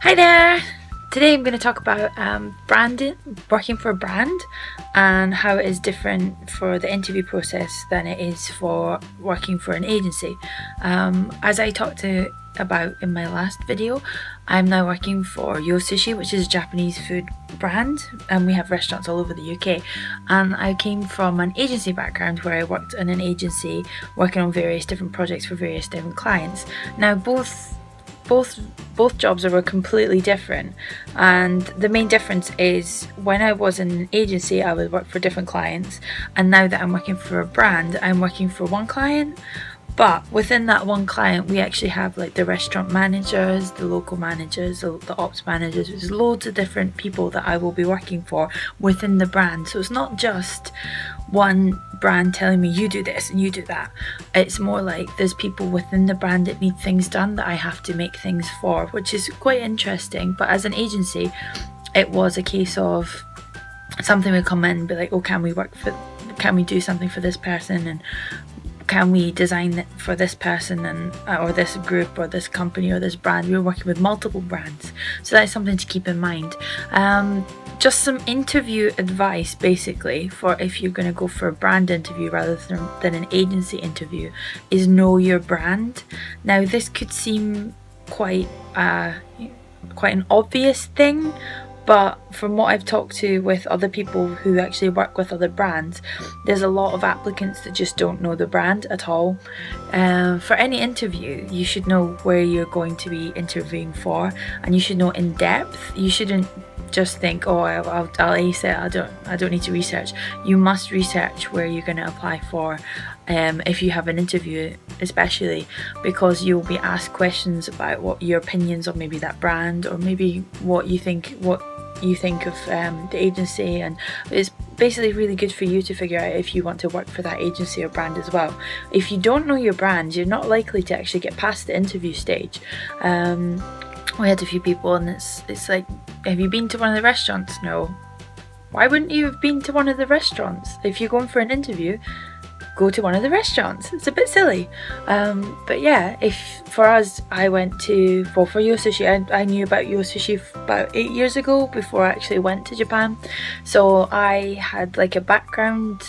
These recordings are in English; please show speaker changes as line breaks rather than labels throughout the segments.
Hi there! Today I'm going to talk about branding, working for a brand, and how it is different for the interview process than it is for working for an agency. As I talked about in my last video, I'm now working for Yo Sushi, which is a Japanese food brand, and we have restaurants all over the UK. And I came from an agency background where I worked in an agency working on various different projects for various different clients. Now both jobs are completely different, and the main difference is when I was in an agency I would work for different clients, and now that I'm working for a brand I'm working for one client. But within that one client we actually have like the restaurant managers, the local managers, the ops managers. There's loads of different people that I will be working for within the brand, so it's not just one brand telling me you do this and you do that. It's more like there's people within the brand that need things done that I have to make things for, which is quite interesting. But as an agency it was a case of something would come in and be like, oh, can we do something for this person, and can we design it for this person and or this group or this company or this brand. We were working with multiple brands, so that's something to keep in mind. Just some interview advice basically for if you're going to go for a brand interview rather than an agency interview is know your brand. Now this could seem quite an obvious thing, but from what I've talked to with other people who actually work with other brands, there's a lot of applicants that just don't know the brand at all. For any interview you should know where you're going to be interviewing for, and you should know in depth. You shouldn't just think, oh, I'll ace it, I don't need to research. You must research where you're going to apply for if you have an interview, especially because you'll be asked questions about what your opinions on maybe that brand, or maybe what you think of the agency. And it's basically really good for you to figure out if you want to work for that agency or brand as well. If you don't know your brand, you're not likely to actually get past the interview stage. We had a few people and it's like, have you been to one of the restaurants? No. Why wouldn't you have been to one of the restaurants? If you're going for an interview, go to one of the restaurants. It's a bit silly. But yeah, if for us, I went to, well, for Yo Sushi, I knew about Yo Sushi about 8 years ago before I actually went to Japan. So I had like a background,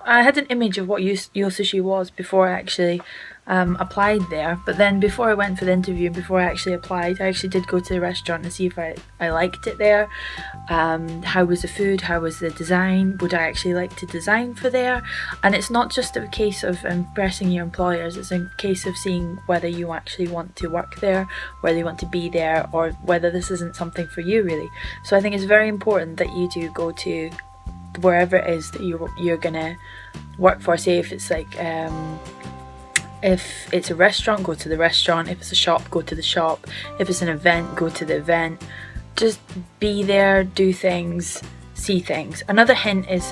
I had an image of what Yo Sushi was before I actually applied there. But then before I went for the interview, before I actually applied, I actually did go to the restaurant and see if I liked it there. How was the food, how was the design, would I actually like to design for there? And it's not just a case of impressing your employers, it's a case of seeing whether you actually want to work there, whether you want to be there, or whether this isn't something for you really. So I think it's very important that you do go to wherever it is that you're gonna work for. Say if it's like if it's a restaurant, go to the restaurant. If it's a shop, go to the shop. If it's an event, go to the event. Just be there, do things, see things. Another hint is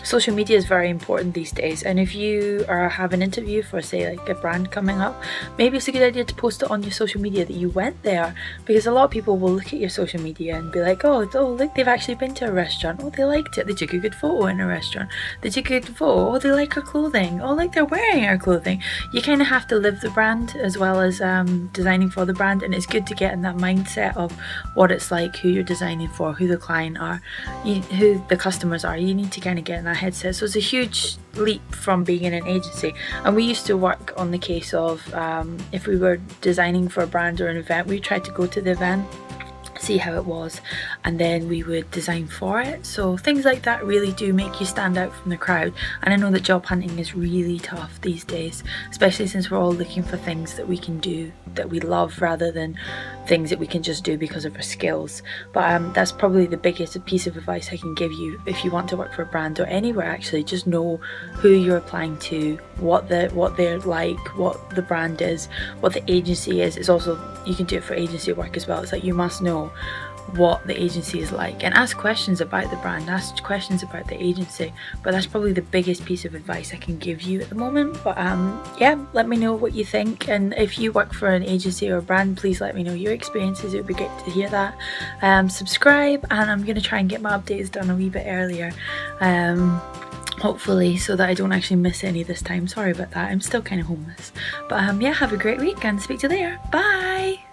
social media is very important these days, and if you have an interview for, say, like a brand coming up, maybe it's a good idea to post it on your social media that you went there, because a lot of people will look at your social media and be like, oh look, they've actually been to a restaurant, oh, they liked it, they took a good photo in a restaurant, they took a good photo, oh, they like our clothing, oh, like they're wearing our clothing. You kind of have to live the brand as well as designing for the brand, and it's good to get in that mindset of what it's like, who you're designing for, who the client are, who the customers are. You need to kind of get in that headset. So it's a huge leap from being in an agency. And we used to work on the case of if we were designing for a brand or an event, we tried to go to the event, see how it was, and then we would design for it. So things like that really do make you stand out from the crowd. And I know that job hunting is really tough these days, especially since we're all looking for things that we can do that we love rather than things that we can just do because of our skills. But that's probably the biggest piece of advice I can give you if you want to work for a brand or anywhere. Actually, just know who you're applying to, what they're like, what the brand is, what the agency is. It's also, you can do it for agency work as well. It's like you must know what the agency is like, and ask questions about the brand, ask questions about the agency. But that's probably the biggest piece of advice I can give you at the moment. But yeah, let me know what you think, and if you work for an agency or a brand, please let me know your experiences. It would be great to hear that. Subscribe, and I'm going to try and get my updates done a wee bit earlier, hopefully, so that I don't actually miss any this time. Sorry about that, I'm still kind of homeless. But yeah, have a great week and speak to you later. Bye.